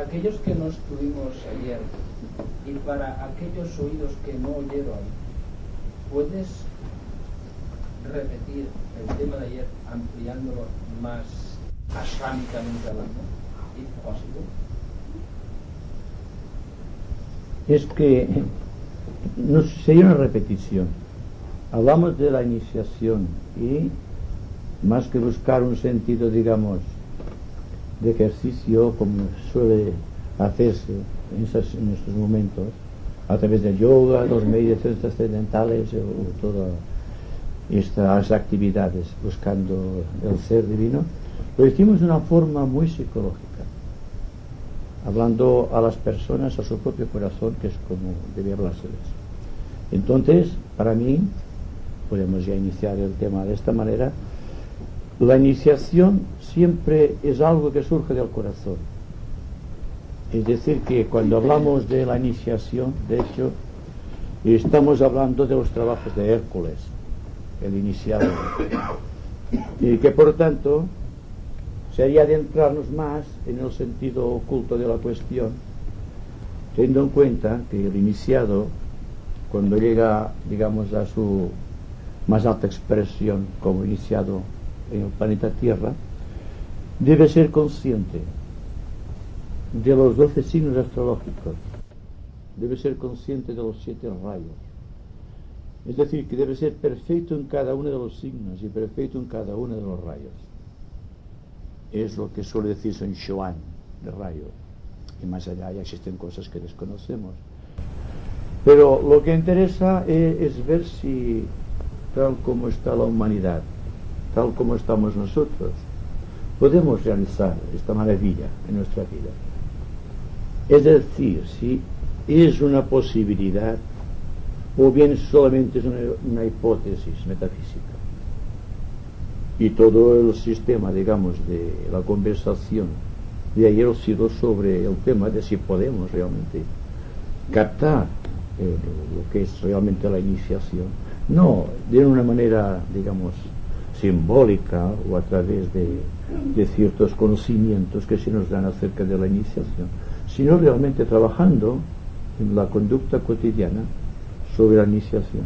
aquellos que no estuvimos ayer y para aquellos oídos que no oyeron, ¿puedes repetir el tema de ayer ampliándolo más ashrámicamente hablando? ¿Es posible? Es que no sería una repetición. Hablamos de la iniciación y más que buscar un sentido, digamos, de ejercicio como suele hacerse en estos momentos a través del yoga, los medios trascendentales o todas estas actividades buscando el ser divino, lo hicimos de una forma muy psicológica, hablando a las personas, a su propio corazón, que es como debe hablárseles. Entonces, para mí, podemos ya iniciar el tema de esta manera. La iniciación siempre es algo que surge del corazón. Es decir, que cuando hablamos de la iniciación, de hecho, estamos hablando de los trabajos de Hércules, el iniciado, y que por tanto sería adentrarnos más en el sentido oculto de la cuestión, teniendo en cuenta que el iniciado, cuando llega, digamos, a su más alta expresión como iniciado en el planeta Tierra, debe ser consciente de los 12 signos astrológicos, debe ser consciente de los 7 rayos, es decir, que debe ser perfecto en cada uno de los signos y perfecto en cada uno de los rayos. Es lo que suele decir San Juan de rayo, y más allá ya existen cosas que desconocemos, pero lo que interesa es ver si, tal como está la humanidad, tal como estamos nosotros, podemos realizar esta maravilla en nuestra vida. Es decir, si es una posibilidad o bien solamente es una hipótesis metafísica. Y todo el sistema, digamos, de la conversación de ayer ha sido sobre el tema de si podemos realmente captar lo que es realmente la iniciación, no de una manera, digamos, simbólica o a través de ciertos conocimientos que se nos dan acerca de la iniciación, sino realmente trabajando en la conducta cotidiana sobre la iniciación.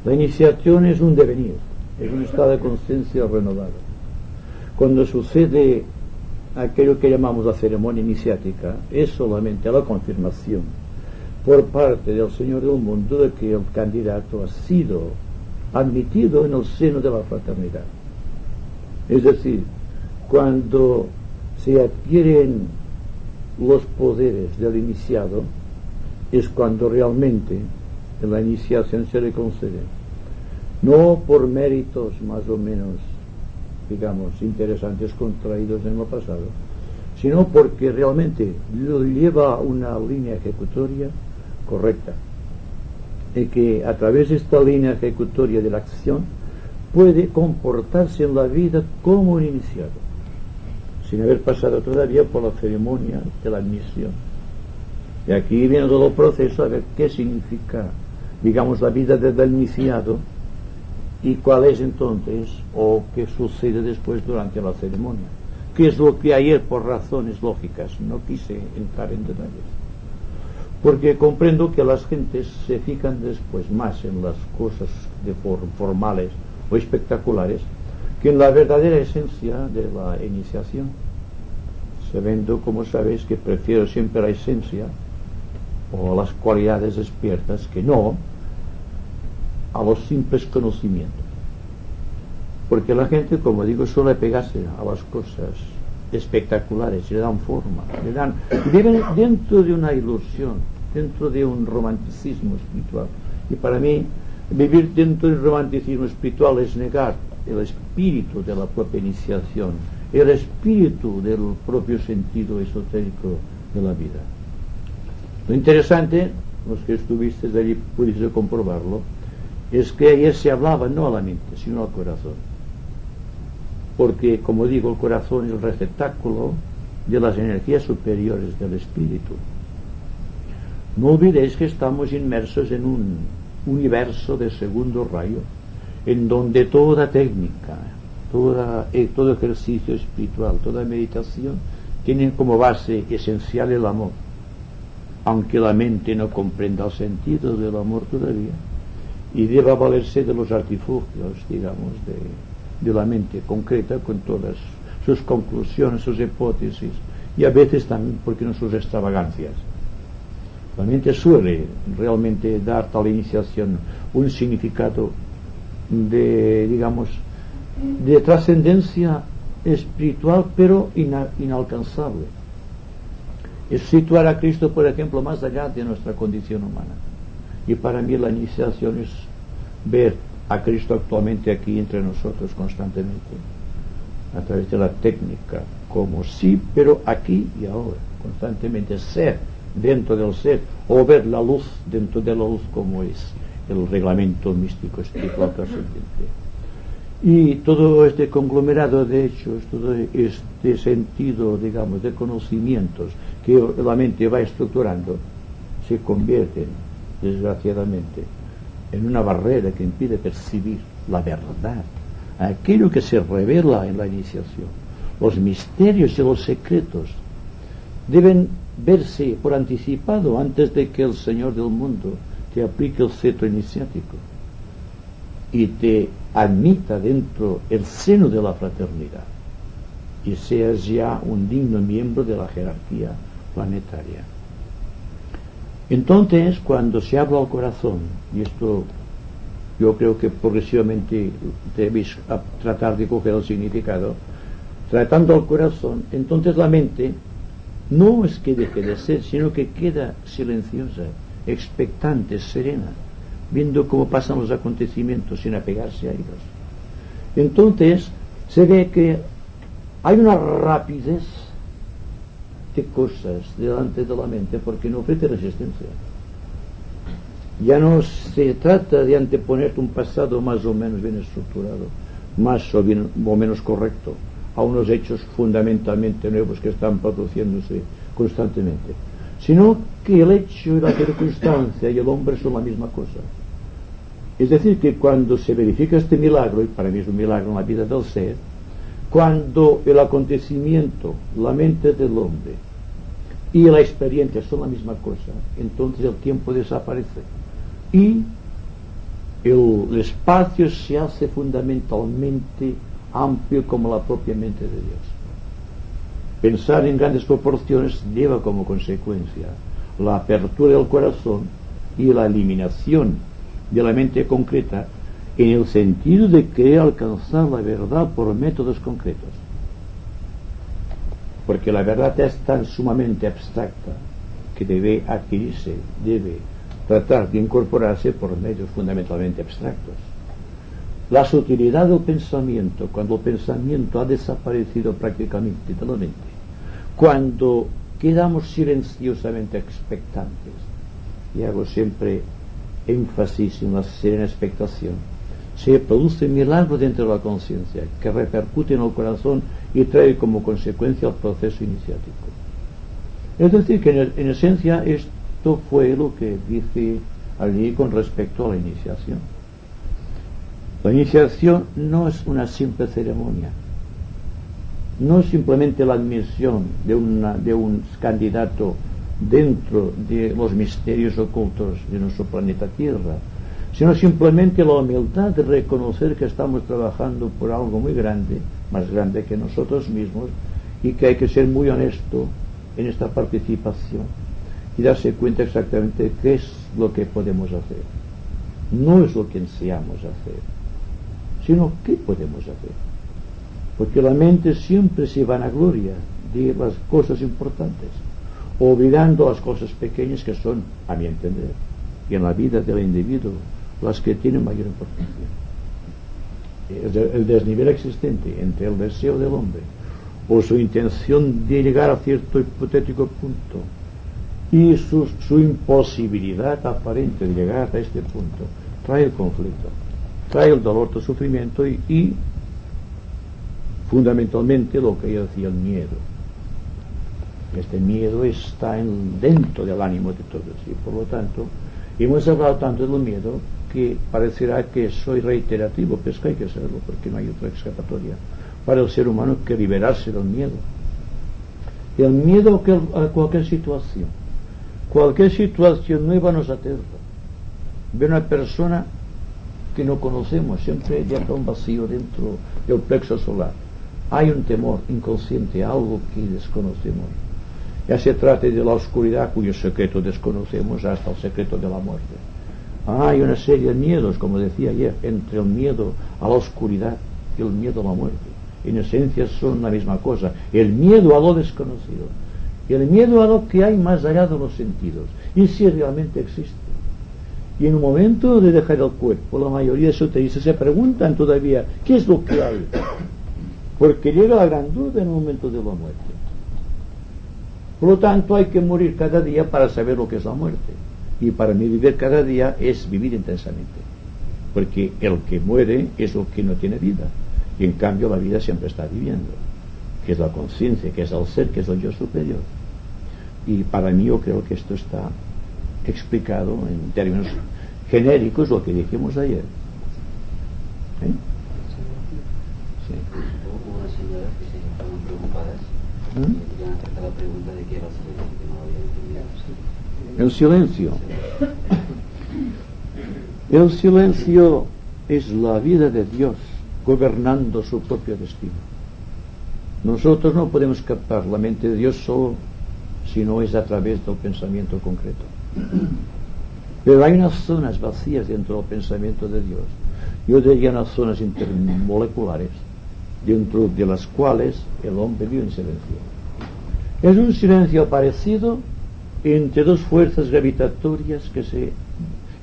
La iniciación es un devenir, es un estado de conciencia renovado. Cuando sucede aquello que llamamos la ceremonia iniciática, es solamente la confirmación por parte del Señor del mundo de que el candidato ha sido admitido en el seno de la fraternidad. Es decir, cuando se adquieren los poderes del iniciado, es cuando realmente la iniciación se le concede, no por méritos más o menos, digamos, interesantes contraídos en lo pasado, sino porque realmente lo lleva una línea ejecutoria correcta, y que a través de esta línea ejecutoria de la acción puede comportarse en la vida como un iniciado, sin haber pasado todavía por la ceremonia de la admisión. Y aquí viene todo el proceso a ver qué significa, digamos, la vida del iniciado y cuál es entonces o qué sucede después durante la ceremonia, que es lo que ayer por razones lógicas no quise entrar en detalles, porque comprendo que las gentes se fijan después más en las cosas formales o espectaculares que en la verdadera esencia de la iniciación, sabiendo, como sabéis, que prefiero siempre la esencia o las cualidades despiertas que no a los simples conocimientos, porque la gente, como digo, suele pegarse a las cosas espectaculares, le dan forma, viven dentro de una ilusión, dentro de un romanticismo espiritual, y para mí vivir dentro del romanticismo espiritual es negar el espíritu de la propia iniciación, el espíritu del propio sentido esotérico de la vida. Lo interesante, los que estuvisteis allí pudiste comprobarlo, es que ayer se hablaba no a la mente, sino al corazón, porque, como digo, el corazón es el receptáculo de las energías superiores del espíritu. No olvidéis que estamos inmersos en un universo de segundo rayo, en donde toda técnica, todo ejercicio espiritual, toda meditación tienen como base esencial el amor, aunque la mente no comprenda el sentido del amor todavía, y deba valerse de los artilugios, digamos, de la mente concreta, con todas sus conclusiones, sus hipótesis, y a veces también, porque no, sus extravagancias. La mente suele realmente dar a la iniciación un significado de, digamos, de trascendencia espiritual, pero inalcanzable. Es situar a Cristo, por ejemplo, más allá de nuestra condición humana. Y para mí la iniciación es ver a Cristo actualmente aquí entre nosotros constantemente, a través de la técnica, como sí, pero aquí y ahora, constantemente ser dentro del ser, o ver la luz dentro de la luz, como es el reglamento místico espiritual trascendente. Y todo este conglomerado de hechos, todo este sentido, digamos, de conocimientos que la mente va estructurando, se convierten, desgraciadamente, en una barrera que impide percibir la verdad, aquello que se revela en la iniciación. Los misterios y los secretos deben verse por anticipado antes de que el Señor del mundo te aplique el cetro iniciático y te admita dentro el seno de la fraternidad y seas ya un digno miembro de la jerarquía planetaria. Entonces, cuando se habla al corazón, y esto yo creo que progresivamente debéis tratar de coger el significado, tratando al corazón, entonces la mente no es que deje de ser, sino que queda silenciosa, expectante, serena, viendo cómo pasan los acontecimientos sin apegarse a ellos. Entonces se ve que hay una rapidez de cosas delante de la mente porque no ofrece resistencia. Ya no se trata de anteponer un pasado más o menos bien estructurado, más o menos correcto, a unos hechos fundamentalmente nuevos que están produciéndose constantemente, sino que el hecho y la circunstancia y el hombre son la misma cosa. Es decir, que cuando se verifica este milagro, y para mí es un milagro en la vida del ser, cuando el acontecimiento, la mente del hombre y la experiencia son la misma cosa, entonces el tiempo desaparece y el espacio se hace fundamentalmente amplio como la propia mente de Dios. Pensar en grandes proporciones lleva como consecuencia la apertura del corazón y la eliminación de la mente concreta en el sentido de querer alcanzar la verdad por métodos concretos, porque la verdad es tan sumamente abstracta que debe adquirirse, debe tratar de incorporarse por medios fundamentalmente abstractos. La sutilidad del pensamiento, cuando el pensamiento ha desaparecido prácticamente de la mente, cuando quedamos silenciosamente expectantes, y hago siempre énfasis en la serena expectación, se produce un milagro dentro de la conciencia que repercute en el corazón y trae como consecuencia el proceso iniciático. Es decir, que en esencia esto fue lo que dice allí con respecto a la iniciación. La iniciación no es una simple ceremonia, no es simplemente la admisión de un candidato dentro de los misterios ocultos de nuestro planeta Tierra, sino simplemente la humildad de reconocer que estamos trabajando por algo muy grande, más grande que nosotros mismos, y que hay que ser muy honesto en esta participación y darse cuenta exactamente qué es lo que podemos hacer. No es lo que ansiamos hacer, sino qué podemos hacer. Porque la mente siempre se vanagloria de las cosas importantes, olvidando las cosas pequeñas que son, a mi entender, y en la vida del individuo, las que tienen mayor importancia. El desnivel existente entre el deseo del hombre o su intención de llegar a cierto hipotético punto y su imposibilidad aparente de llegar a este punto trae el conflicto, trae el dolor, el sufrimiento y fundamentalmente lo que yo decía, el miedo. Este miedo está dentro del ánimo de todos y por lo tanto hemos hablado tanto del miedo que parecerá que soy reiterativo, pero es que hay que serlo porque no hay otra escapatoria para el ser humano que liberarse del miedo. El miedo a cualquier situación. Cualquier situación nueva nos aterra. Ve una persona que no conocemos, siempre deja un vacío dentro del plexo solar. Hay un temor inconsciente, algo que desconocemos. Ya se trate de la oscuridad, cuyo secreto desconocemos, hasta el secreto de la muerte. Hay una serie de miedos, como decía ayer, entre el miedo a la oscuridad y el miedo a la muerte. En esencia son la misma cosa. El miedo a lo desconocido. El miedo a lo que hay más allá de los sentidos. Y si realmente existe. Y en un momento de dejar el cuerpo, la mayoría de esoteristas se preguntan todavía, ¿qué es lo que hay? Porque llega la gran duda en el momento de la muerte. Por lo tanto, hay que morir cada día para saber lo que es la muerte. Y para mí vivir cada día es vivir intensamente. Porque el que muere es el que no tiene vida. Y en cambio la vida siempre está viviendo. Que es la conciencia, que es el ser, que es el yo superior. Y para mí yo creo que esto está explicado en términos genéricos, lo que dijimos ayer. ¿Eh? Sí. Hubo unas señoras que se estaban preocupadas y querían hacerte la pregunta de qué era el silencio, que no lo habían entendido. El silencio. El silencio es la vida de Dios gobernando su propio destino. Nosotros no podemos captar la mente de Dios solo si no es a través del pensamiento concreto. Pero hay unas zonas vacías dentro del pensamiento de Dios. Yo diría unas zonas intermoleculares, dentro de las cuales el hombre vive en silencio. Es un silencio parecido entre dos fuerzas gravitatorias que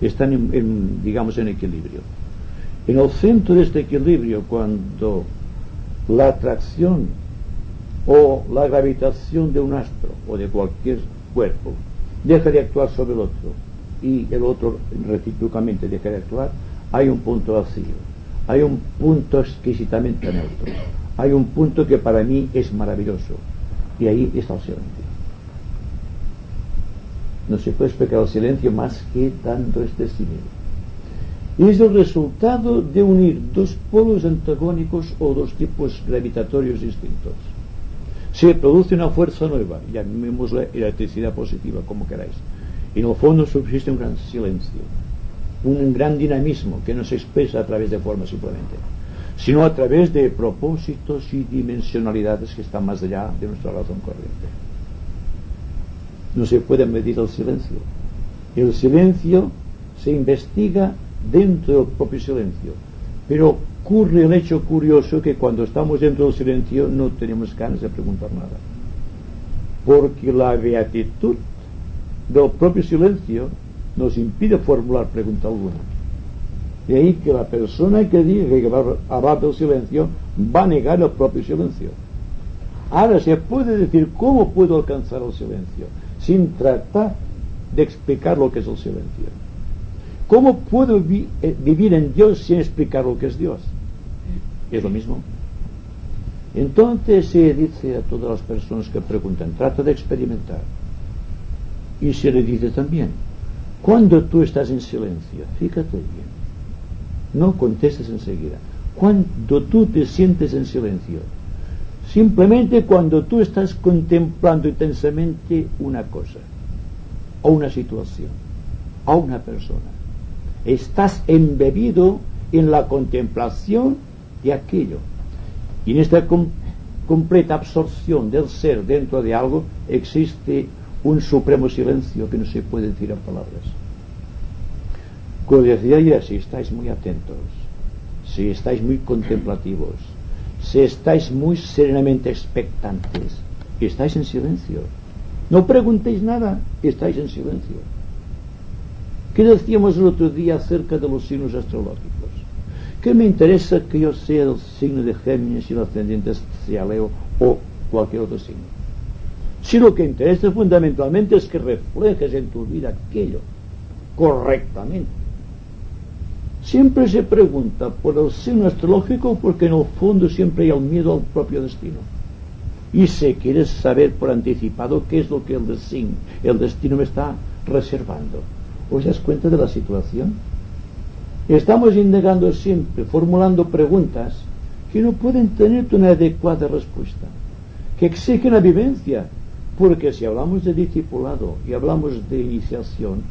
están digamos en equilibrio. En el centro de este equilibrio, cuando la atracción o la gravitación de un astro o de cualquier cuerpo deja de actuar sobre el otro y el otro recíprocamente deja de actuar, hay un punto vacío, hay un punto exquisitamente neutro, hay un punto que para mí es maravilloso, y ahí está el silencio. No se puede explicar el silencio más que dando este símil. Es el resultado de unir dos polos antagónicos o dos tipos gravitatorios distintos. Se produce una fuerza nueva, llamémosla electricidad positiva, como queráis. Y en el fondo subsiste un gran silencio, un gran dinamismo que no se expresa a través de formas simplemente, sino a través de propósitos y dimensionalidades que están más allá de nuestra razón corriente. No se puede medir el silencio. El silencio se investiga dentro del propio silencio, pero ocurre el hecho curioso que cuando estamos dentro del silencio no tenemos ganas de preguntar nada, porque la beatitud del propio silencio nos impide formular pregunta alguna. De ahí que la persona que diga que va a hablar del silencio va a negar el propio silencio. Ahora se puede decir cómo puedo alcanzar el silencio sin tratar de explicar lo que es el silencio. ¿Cómo puedo vivir en Dios sin explicar lo que es Dios? Es lo mismo. Entonces se dice a todas las personas que preguntan, trata de experimentar. Y se le dice también, cuando tú estás en silencio, fíjate bien, no contestes enseguida. Cuando tú te sientes en silencio, simplemente cuando tú estás contemplando intensamente una cosa, o una situación, o una persona, estás embebido en la contemplación de aquello, y en esta completa absorción del ser dentro de algo existe un supremo silencio que no se puede decir en palabras. Como decía ayer, si estáis muy atentos, si estáis muy contemplativos, si estáis muy serenamente expectantes, estáis en silencio. No preguntéis nada, estáis en silencio. ¿Qué decíamos el otro día acerca de los signos astrológicos? ¿Qué me interesa que yo sea el signo de Géminis y el ascendente sea Leo o cualquier otro signo? Si lo que interesa fundamentalmente es que reflejes en tu vida aquello correctamente. Siempre se pregunta por el signo astrológico porque en el fondo siempre hay el miedo al propio destino. Y se quiere saber por anticipado qué es lo que el destino me está reservando. ¿Os das cuenta de la situación? Estamos indagando siempre, formulando preguntas que no pueden tener una adecuada respuesta, que exigen la vivencia Porque si hablamos de discipulado y hablamos de iniciación,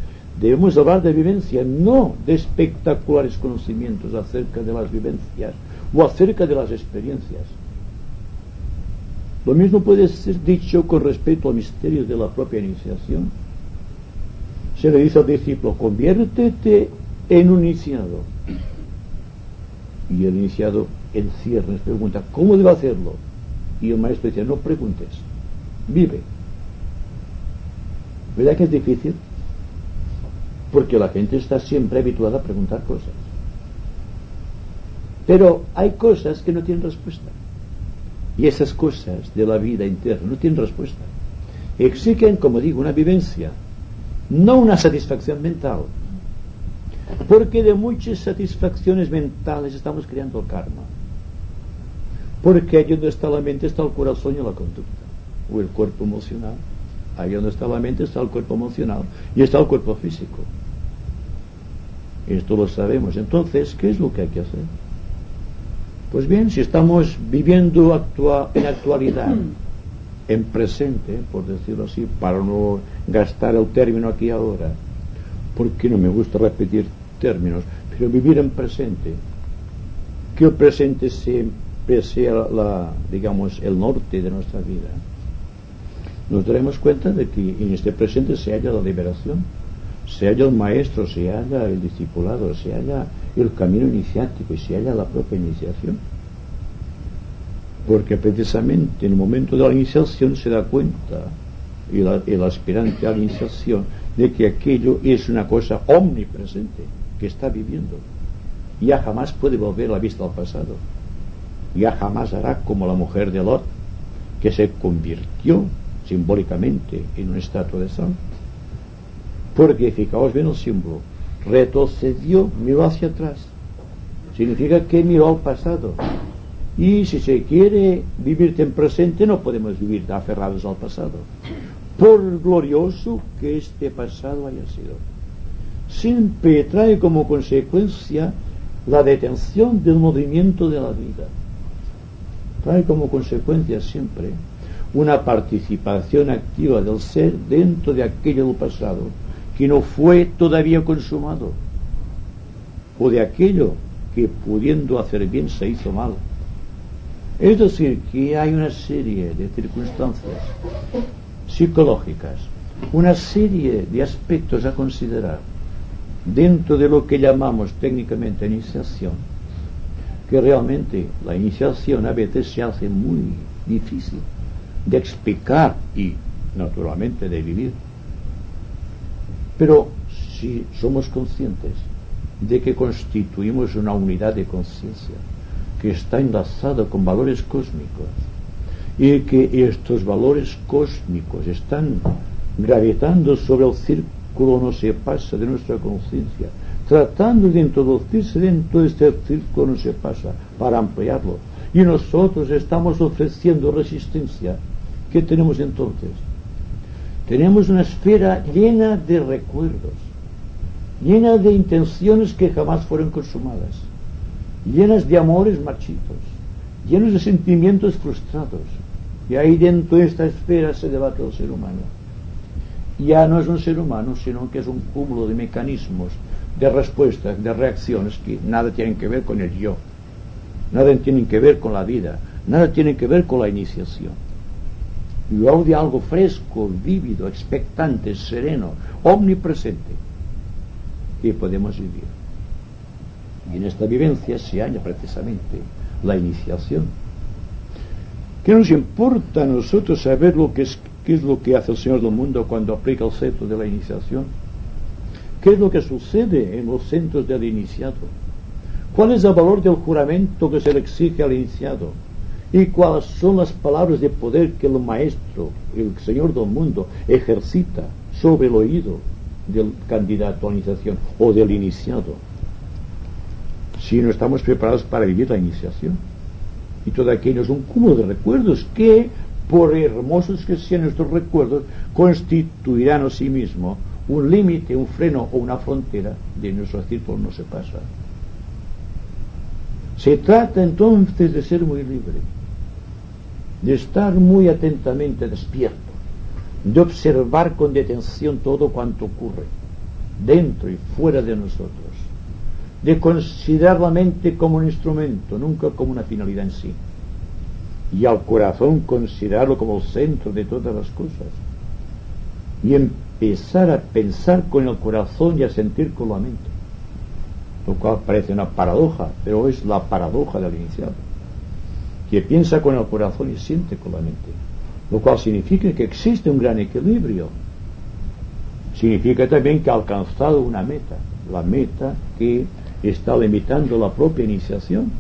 debemos hablar de vivencia, no de espectaculares conocimientos acerca de las vivencias o acerca de las experiencias. Lo mismo puede ser dicho con respecto al misterio de la propia iniciación. Se le dice al discípulo: conviértete en un iniciado. Y el iniciado en ciernes pregunta: ¿cómo debo hacerlo? Y el maestro dice: no preguntes, vive. ¿Verdad que es difícil? Porque la gente está siempre habituada a preguntar cosas. Pero hay cosas que no tienen respuesta. Y esas cosas de la vida interna no tienen respuesta. Exigen, como digo, una vivencia, no una satisfacción mental. Porque de muchas satisfacciones mentales estamos creando el karma. Porque allí donde está la mente está el corazón y la conducta, o el cuerpo emocional. Allí donde está la mente está el cuerpo emocional y está el cuerpo físico. Esto lo sabemos. Entonces, ¿qué es lo que hay que hacer? Pues bien, si estamos viviendo en actualidad, en presente, por decirlo así, para no gastar el término aquí ahora, porque no me gusta repetir términos, pero vivir en presente, que el presente sea digamos, el norte de nuestra vida, nos daremos cuenta de que en este presente se halla la liberación, se halla el maestro, se halla el discipulado, se halla el camino iniciático y se halla la propia iniciación. Porque precisamente en el momento de la iniciación se da cuenta el aspirante a la iniciación de que aquello es una cosa omnipresente que está viviendo. Ya jamás puede volver la vista al pasado. Ya jamás hará como la mujer de Lot, que se convirtió simbólicamente en una estatua de sal. Porque, fijaos bien el símbolo, retrocedió, miró hacia atrás. Significa que miró al pasado. Y si se quiere vivir en presente, no podemos vivir aferrados al pasado, por glorioso que este pasado haya sido. Siempre trae como consecuencia la detención del movimiento de la vida. Trae como consecuencia siempre una participación activa del ser dentro de aquello del pasado que no fue todavía consumado, o de aquello que pudiendo hacer bien se hizo mal. Es decir, que hay una serie de circunstancias psicológicas, una serie de aspectos a considerar dentro de lo que llamamos técnicamente iniciación, que realmente la iniciación a veces se hace muy difícil de explicar y naturalmente de vivir. Pero si somos conscientes de que constituimos una unidad de conciencia que está enlazada con valores cósmicos y que estos valores cósmicos están gravitando sobre el círculo no se pasa de nuestra conciencia, tratando de introducirse dentro de este círculo no se pasa para ampliarlo, y nosotros estamos ofreciendo resistencia, ¿qué tenemos entonces? Tenemos una esfera llena de recuerdos, llena de intenciones que jamás fueron consumadas, llenas de amores marchitos, llenos de sentimientos frustrados. Y ahí dentro de esta esfera se debate el ser humano. Ya no es un ser humano, sino que es un cúmulo de mecanismos, de respuestas, de reacciones que nada tienen que ver con el yo, nada tienen que ver con la vida, nada tienen que ver con la iniciación. Y hablo de algo fresco, vívido, expectante, sereno, omnipresente, que podemos vivir. Y en esta vivencia se halla precisamente la iniciación. ¿Qué nos importa a nosotros saber qué es lo que hace el Señor del mundo cuando aplica el cetro de la iniciación? ¿Qué es lo que sucede en los centros del iniciado? ¿Cuál es el valor del juramento que se le exige al iniciado? ¿Y cuáles son las palabras de poder que el Maestro, el Señor del mundo, ejercita sobre el oído del candidato a la iniciación o del iniciado? Si no estamos preparados para vivir la iniciación. Y todo aquello es un cúmulo de recuerdos que, por hermosos que sean nuestros recuerdos, constituirán a sí mismo un límite, un freno o una frontera de nuestro círculo no se pasa. Se trata entonces de ser muy libre, de estar muy atentamente despierto, de observar con detención todo cuanto ocurre, dentro y fuera de nosotros, de considerar la mente como un instrumento, nunca como una finalidad en sí, y al corazón considerarlo como el centro de todas las cosas, y empezar a pensar con el corazón y a sentir con la mente, lo cual parece una paradoja, pero es la paradoja del iniciado, que piensa con el corazón y siente con la mente, lo cual significa que existe un gran equilibrio. Significa también que ha alcanzado una meta, la meta que está limitando la propia iniciación,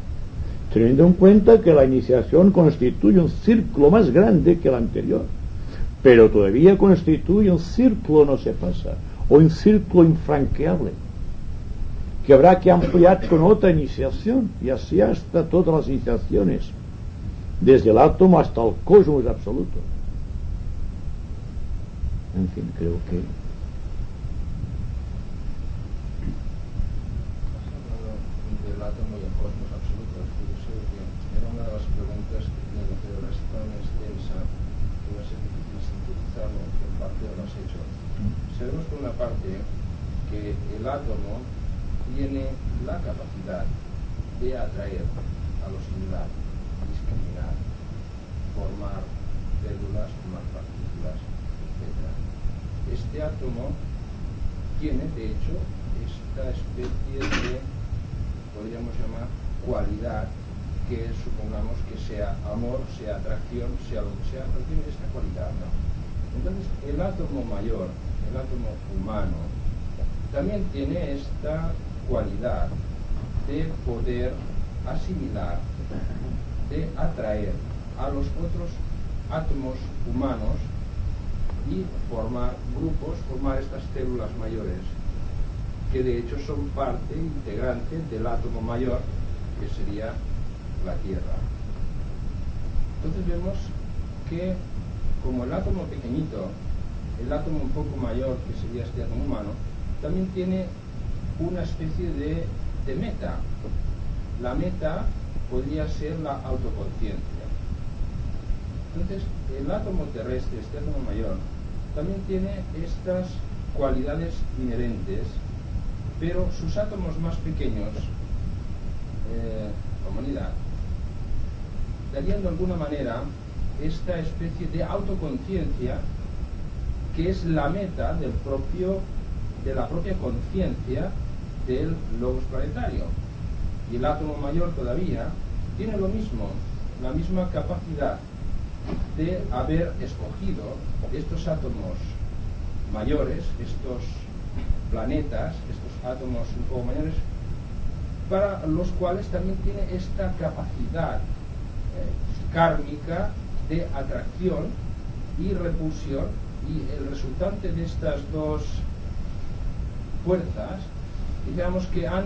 teniendo en cuenta que la iniciación constituye un círculo más grande que el anterior, pero todavía constituye un círculo no se pasa, o un círculo infranqueable, que habrá que ampliar con otra iniciación, y así hasta todas las iniciaciones, desde el átomo hasta el cosmos absoluto. En fin, creo que del átomo y el cosmos absoluto, era una de las preguntas que tenía la teoría tan extensa que va a ser difícil sintetizarlo, que en parte lo has hecho. Sabemos por una parte que el átomo tiene la capacidad de atraer a lo singular, discriminar, formar células, formar partículas, etc. Este átomo tiene, de hecho, esta especie de, podríamos llamar, cualidad que supongamos que sea amor, sea atracción, sea lo que sea, pero tiene esta cualidad, ¿no? Entonces, el átomo mayor, el átomo humano, también tiene esta cualidad de poder asimilar, de atraer a los otros átomos humanos y formar grupos, formar estas células mayores, que de hecho son parte integrante del átomo mayor, que sería la Tierra. Entonces vemos que como el átomo pequeñito, el átomo un poco mayor, que sería este átomo humano, también tiene una especie de meta. La meta podría ser la autoconciencia. Entonces, el átomo terrestre, este átomo mayor, también tiene estas cualidades inherentes, pero sus átomos más pequeños, la humanidad, darían de alguna manera esta especie de autoconciencia que es la meta de la propia conciencia del logos planetario. Y el átomo mayor todavía tiene lo mismo, la misma capacidad de haber escogido estos átomos mayores, estos planetas, estos átomos un poco mayores, para los cuales también tiene esta capacidad kármica de atracción y repulsión, y el resultante de estas dos fuerzas, digamos que han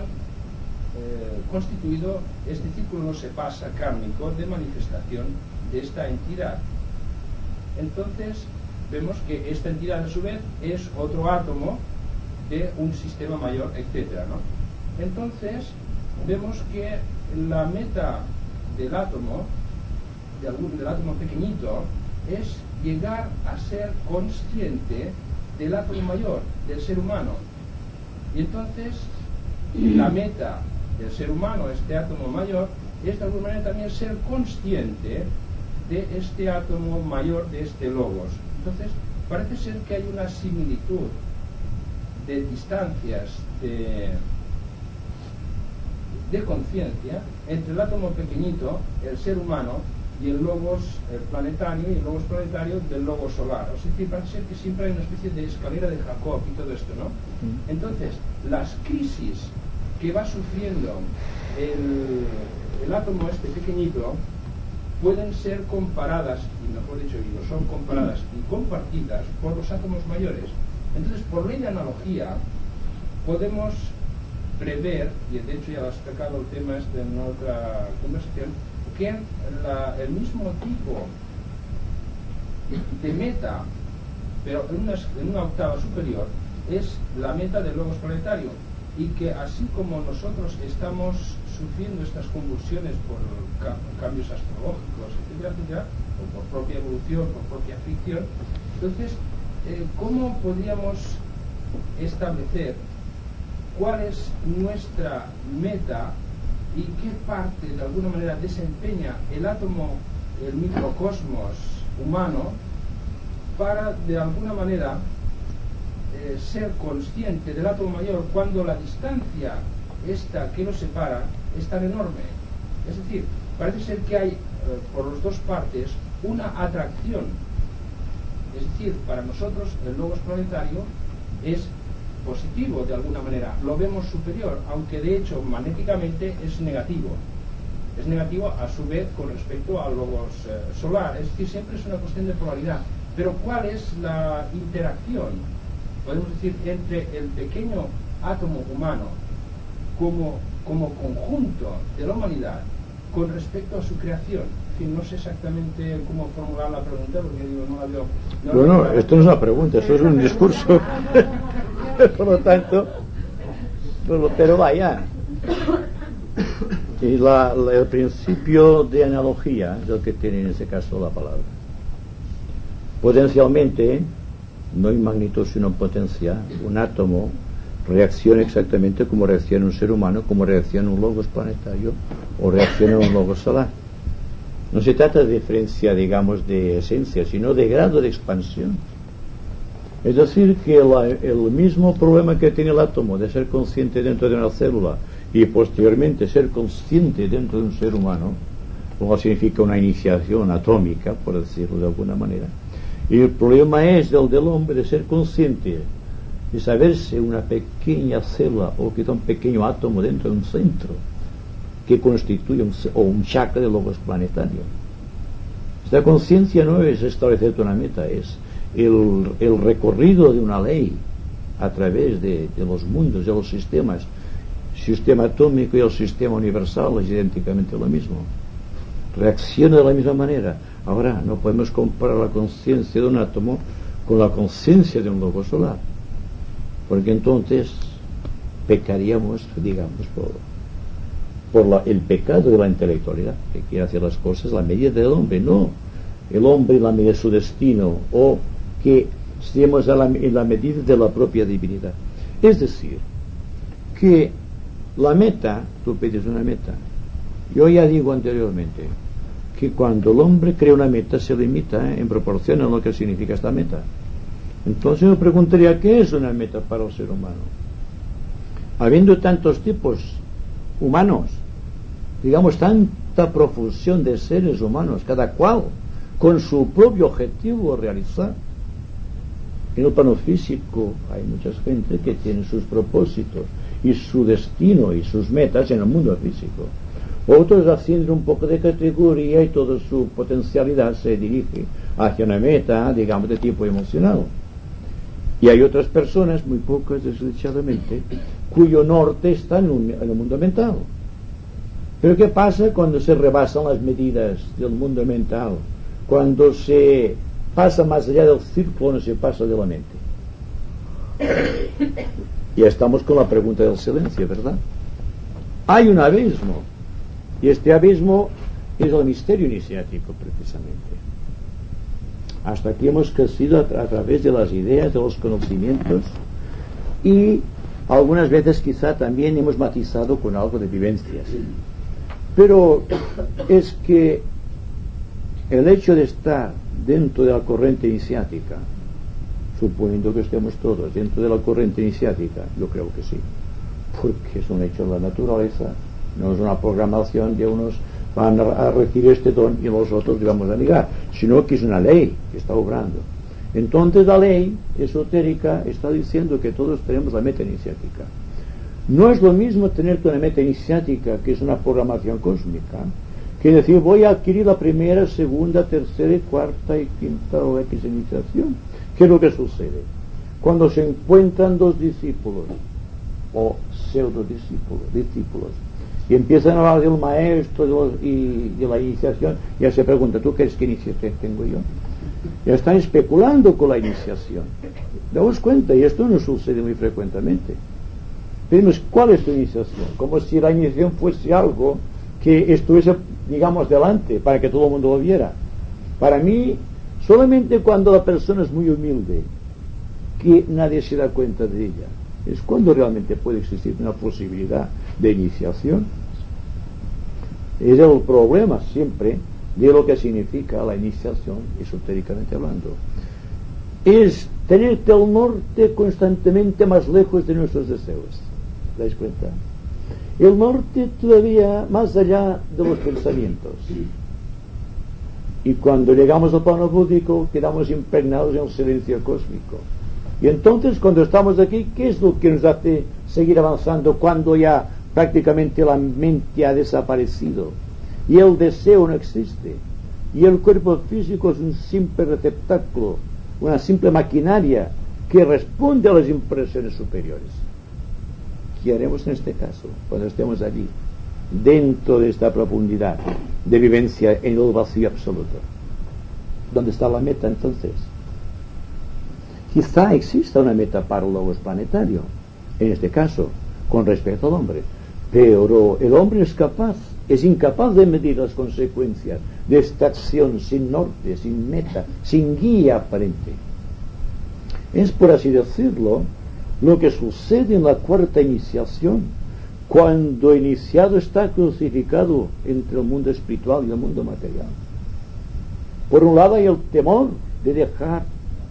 constituido este círculo no se pasa kármico de manifestación de esta entidad. Entonces vemos que esta entidad a su vez es otro átomo de un sistema mayor, etcétera, ¿no? Entonces vemos que la meta del átomo, del átomo pequeñito, es llegar a ser consciente del átomo mayor, del ser humano. Y entonces la meta del ser humano, este átomo mayor, es de alguna manera también ser consciente de este átomo mayor, de este logos. Entonces parece ser que hay una similitud de distancias de conciencia entre el átomo pequeñito, el ser humano, y el logos planetario, y el logos planetario del logos solar. O sea, que parece ser que siempre hay una especie de escalera de Jacob y todo esto, ¿no? Entonces, las crisis que va sufriendo el átomo este pequeñito pueden ser comparadas, y mejor dicho, y lo son comparadas y compartidas por los átomos mayores. Entonces, por ley de analogía, podemos prever, y de hecho ya lo has sacado el tema este en otra conversación, que el mismo tipo de meta, pero en una octava superior, es la meta del logos planetario. y que así como nosotros estamos sufriendo estas convulsiones por cambios astrológicos, etcétera, etcétera, o por propia evolución, por propia fricción, entonces, ¿cómo podríamos establecer cuál es nuestra meta y qué parte de alguna manera desempeña el átomo, el microcosmos humano, para de alguna manera ser consciente del átomo mayor cuando la distancia esta que nos separa es tan enorme? Es decir, parece ser que hay por las dos partes una atracción. Es decir, para nosotros el logos planetario es positivo de alguna manera, lo vemos superior, aunque de hecho magnéticamente es negativo. Es negativo a su vez con respecto al logos solar, es decir, siempre es una cuestión de polaridad. Pero ¿cuál es la interacción, podemos decir, entre el pequeño átomo humano como conjunto de la humanidad con respecto a su creación? En fin, no sé exactamente cómo formular la pregunta, porque digo, no la veo. Bueno, esto no es una pregunta, esto es un discurso. Por lo tanto, pero vaya. Y el principio de analogía es el que tiene en ese caso la palabra. Potencialmente, no en magnitud sino en potencia, un átomo reacciona exactamente como reacciona un ser humano, como reacciona un logos planetario o reacciona un logos solar. No se trata de diferencia, digamos, de esencia, sino de grado de expansión. Es decir, que el mismo problema que tiene el átomo de ser consciente dentro de una célula y posteriormente ser consciente dentro de un ser humano, lo cual significa una iniciación atómica, por decirlo de alguna manera, y el problema es el del hombre de ser consciente, de saberse una pequeña célula o quizá un pequeño átomo dentro de un centro que constituye un chakra de logos planetario. Esta conciencia no es establecer una meta, es el recorrido de una ley a través de los mundos, de los sistemas. El sistema atómico y el sistema universal es idénticamente lo mismo, reacciona de la misma manera. Ahora, no podemos comparar la conciencia de un átomo con la conciencia de un logo solar, porque entonces pecaríamos, digamos, por el pecado de la intelectualidad, que quiere hacer las cosas a la medida del hombre, no el hombre en la medida de su destino, o que estemos en la medida de la propia divinidad. Es decir, que la meta, tú pides una meta, yo ya digo anteriormente que cuando el hombre crea una meta se limita en proporción a lo que significa esta meta. Entonces me preguntaría, ¿qué es una meta para el ser humano? Habiendo tantos tipos humanos, digamos, tanta profusión de seres humanos, cada cual con su propio objetivo a realizar. En el plano físico hay mucha gente que tiene sus propósitos y su destino y sus metas en el mundo físico. Otros haciendo un poco de categoría y toda su potencialidad se dirige hacia una meta, digamos, de tipo emocional. Y hay otras personas, muy pocas desdichadamente, cuyo norte está en el mundo mental. Pero ¿qué pasa cuando se rebasan las medidas del mundo mental? Cuando se pasa más allá del círculo, no se pasa de la mente. Ya estamos con la pregunta del silencio, ¿verdad? Hay un abismo, y este abismo es el misterio iniciático, precisamente. Hasta aquí hemos crecido a través de las ideas, de los conocimientos, y algunas veces quizá también hemos matizado con algo de vivencias. Pero es que el hecho de estar dentro de la corriente iniciática, suponiendo que estemos todos dentro de la corriente iniciática, yo creo que sí, porque es un hecho de la naturaleza, no es una programación de unos van a recibir este don y los otros le vamos a negar, sino que es una ley que está obrando. Entonces la ley esotérica está diciendo que todos tenemos la meta iniciática. No es lo mismo tener una meta iniciática, que es una programación cósmica, que decir voy a adquirir la primera, segunda, tercera, cuarta y quinta o X iniciación. ¿Qué es lo que sucede? Cuando se encuentran dos discípulos o pseudo discípulos y empiezan a hablar del maestro y de la iniciación, ya se pregunta, ¿tú crees qué iniciación tengo yo? Ya están especulando con la iniciación. Daos cuenta, y esto no sucede muy frecuentemente. Pedimos, ¿cuál es tu iniciación? Como si la iniciación fuese algo que estuviese, digamos, delante, para que todo el mundo lo viera. Para mí, solamente cuando la persona es muy humilde, que nadie se da cuenta de ella, es cuando realmente puede existir una posibilidad de iniciación. Es el problema siempre de lo que significa la iniciación, esotéricamente hablando. Es tenerte al norte constantemente más lejos de nuestros deseos. ¿Te dais cuenta? El norte todavía más allá de los pensamientos. Y cuando llegamos al plano búdico quedamos impregnados en el silencio cósmico. Y entonces cuando estamos aquí, ¿qué es lo que nos hace seguir avanzando cuando ya prácticamente la mente ha desaparecido y el deseo no existe y el cuerpo físico es un simple receptáculo, una simple maquinaria que responde a las impresiones superiores? ¿Qué haremos en este caso cuando estemos allí, dentro de esta profundidad de vivencia en el vacío absoluto? ¿Dónde está la meta entonces? Quizá exista una meta para el logos planetario, en este caso, con respecto al hombre, pero el hombre es incapaz de medir las consecuencias de esta acción sin norte, sin meta, sin guía aparente. Es, por así decirlo, lo que sucede en la cuarta iniciación, cuando el iniciado está crucificado entre el mundo espiritual y el mundo material. Por un lado hay el temor de dejar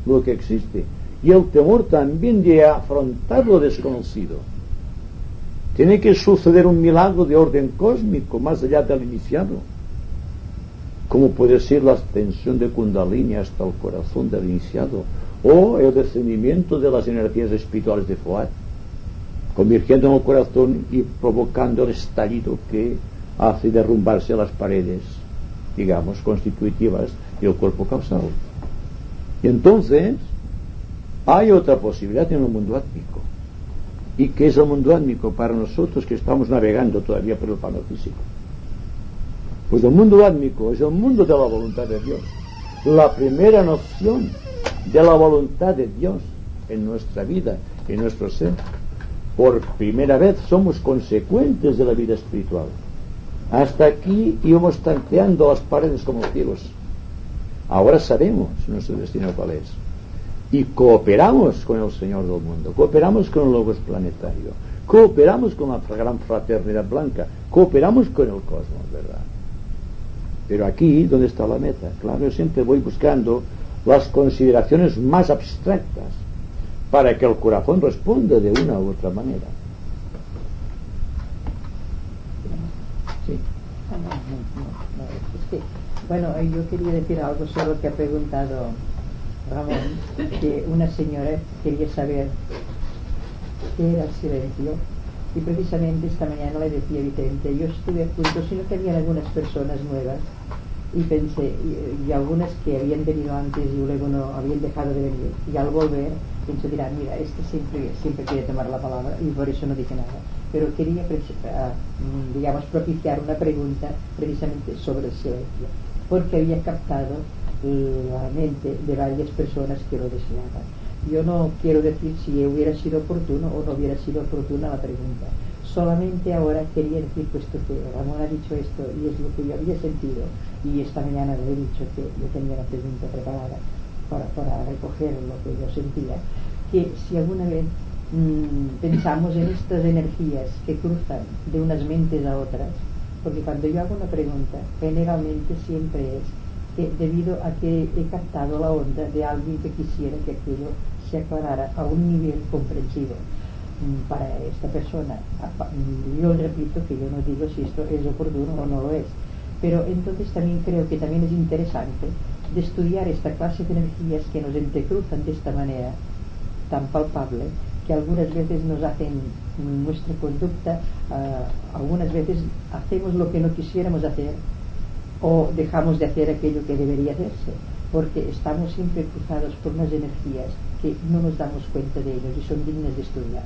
lo que existe y el temor también de afrontar lo desconocido. Tiene que suceder un milagro de orden cósmico más allá del iniciado, como puede ser la ascensión de Kundalini hasta el corazón del iniciado, o el descendimiento de las energías espirituales de Fuad, convirtiendo en el corazón y provocando el estallido que hace derrumbarse las paredes, digamos, constitutivas del cuerpo causal. Y entonces hay otra posibilidad en el mundo átmico. ¿Y qué es el mundo átmico para nosotros que estamos navegando todavía por el plano físico? Pues el mundo átmico es el mundo de la voluntad de Dios, la primera noción de la voluntad de Dios en nuestra vida, en nuestro ser. Por primera vez somos consecuentes de la vida espiritual. Hasta aquí íbamos tanteando las paredes como ciegos. Ahora sabemos nuestro destino cuál es. Y cooperamos con el Señor del mundo, cooperamos con el Logos planetario, cooperamos con la gran fraternidad blanca, cooperamos con el cosmos, ¿verdad? Pero aquí, ¿dónde está la meta? Claro, yo siempre voy buscando las consideraciones más abstractas para que el corazón responda de una u otra manera. Sí. Es que, bueno, yo quería decir algo sobre lo que ha preguntado Ramón, que una señora quería saber qué era el silencio, y precisamente esta mañana le decía a Vicente, yo estuve a punto, sino que habían algunas personas nuevas y pensé, y algunas que habían venido antes y luego no habían dejado de venir, y al volver pensé, mira, este siempre quiere tomar la palabra, y por eso no dije nada, pero quería digamos propiciar una pregunta precisamente sobre el silencio, porque había captado la mente de varias personas que lo deseaban. Yo no quiero decir si hubiera sido oportuno o no hubiera sido oportuna la pregunta, solamente ahora quería decir, puesto que Ramón ha dicho esto y es lo que yo había sentido, y esta mañana le he dicho que yo tenía la pregunta preparada para recoger lo que yo sentía, que si alguna vez pensamos en estas energías que cruzan de unas mentes a otras, porque cuando yo hago una pregunta generalmente siempre es que debido a que he captado la onda de alguien que quisiera que aquello se aclarara a un nivel comprensivo para esta persona. Yo repito que yo no digo si esto es oportuno o no lo es, pero entonces también creo que también es interesante de estudiar esta clase de energías que nos entrecruzan de esta manera tan palpable, que algunas veces nos hacen nuestra conducta, algunas veces hacemos lo que no quisiéramos hacer o dejamos de hacer aquello que debería hacerse, porque estamos siempre cruzados por unas energías que no nos damos cuenta de ellos y son dignas de estudiar.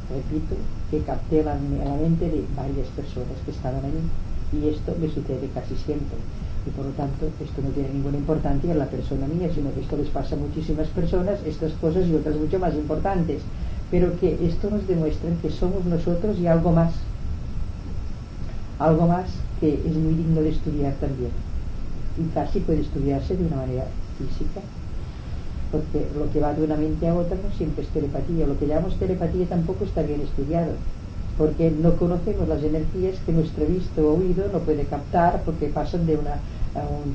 Repito que capté la mente de varias personas que estaban allí, y esto me sucede casi siempre, y por lo tanto esto no tiene ninguna importancia en la persona mía, sino que esto les pasa a muchísimas personas, estas cosas y otras mucho más importantes, pero que esto nos demuestra que somos nosotros y algo más que es muy digno de estudiar también, y casi puede estudiarse de una manera física, porque lo que va de una mente a otra no siempre es telepatía. Lo que llamamos telepatía tampoco está bien estudiado, porque no conocemos las energías que nuestro visto o oído no puede captar, porque pasan de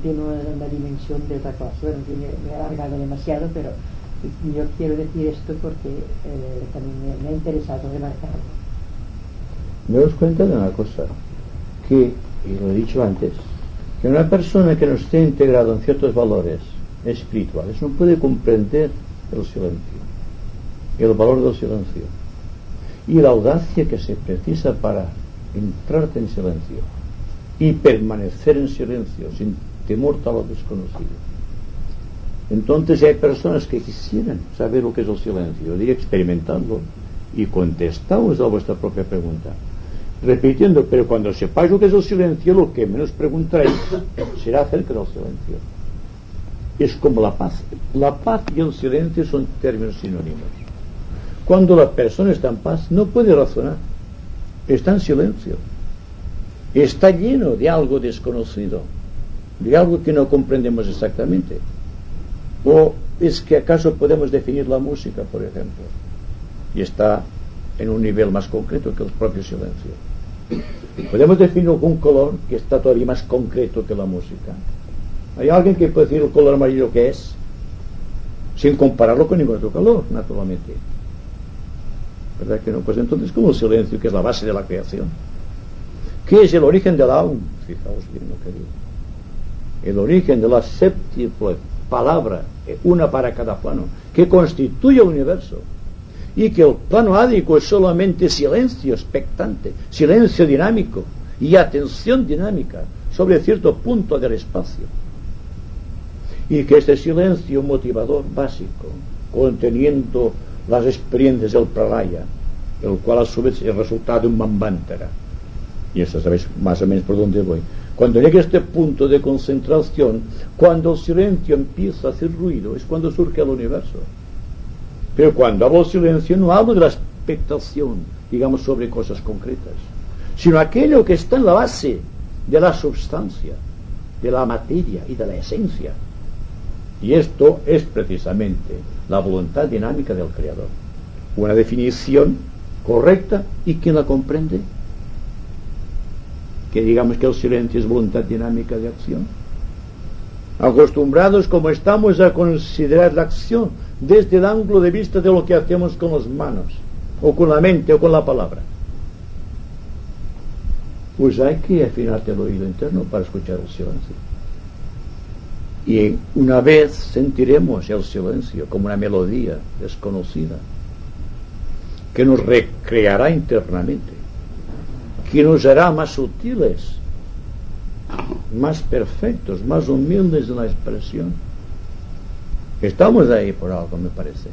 tiene una dimensión de otra cosa. Bueno, me he alargado demasiado, pero yo quiero decir esto porque también me ha interesado remarcarlo. Me doy cuenta de una cosa, que, y lo he dicho antes, que una persona que no esté integrada en ciertos valores espirituales no puede comprender el silencio, el valor del silencio y la audacia que se precisa para entrar en silencio y permanecer en silencio sin temor a lo desconocido. Entonces hay personas que quisieran saber lo que es el silencio y experimentarlo, y contestamos a vuestra propia pregunta repitiendo: pero cuando sepáis lo que es el silencio, lo que menos preguntaréis será acerca del silencio. Es como la paz. La paz y el silencio son términos sinónimos. Cuando la persona está en paz, no puede razonar, está en silencio, está lleno de algo desconocido, de algo que no comprendemos exactamente. ¿O es que acaso podemos definir la música, por ejemplo? Y está en un nivel más concreto que el propio silencio. Podemos definir algún color que está todavía más concreto que la música. ¿Hay alguien que puede decir el color amarillo que es? Sin compararlo con ningún otro color, naturalmente. ¿Verdad que no? Pues entonces, como el silencio, que es la base de la creación, ¿qué es el origen del aún? Fijaos bien lo que digo. El origen de la séptiple palabra, una para cada plano, que constituye el universo, y que el plano ádico es solamente silencio expectante, silencio dinámico y atención dinámica sobre cierto punto del espacio, y que este silencio motivador básico, conteniendo las experiencias del pralaya, el cual a su vez es el resultado de un manvantara, y eso sabéis más o menos por dónde voy. Cuando llega a este punto de concentración, cuando el silencio empieza a hacer ruido, es cuando surge el universo. Pero cuando hablo de silencio, no hablo de la expectación, digamos, sobre cosas concretas, sino aquello que está en la base de la substancia, de la materia y de la esencia. Y esto es precisamente la voluntad dinámica del Creador. Una definición correcta, ¿y quién la comprende? Que digamos que el silencio es voluntad dinámica de acción. Acostumbrados como estamos a considerar la acción desde el ángulo de vista de lo que hacemos con las manos, o con la mente, o con la palabra, pues hay que afinarte el oído interno para escuchar el silencio. Y una vez sentiremos el silencio como una melodía desconocida que nos recreará internamente, que nos hará más sutiles, más perfectos, más humildes en la expresión. Estamos ahí por algo, me parece.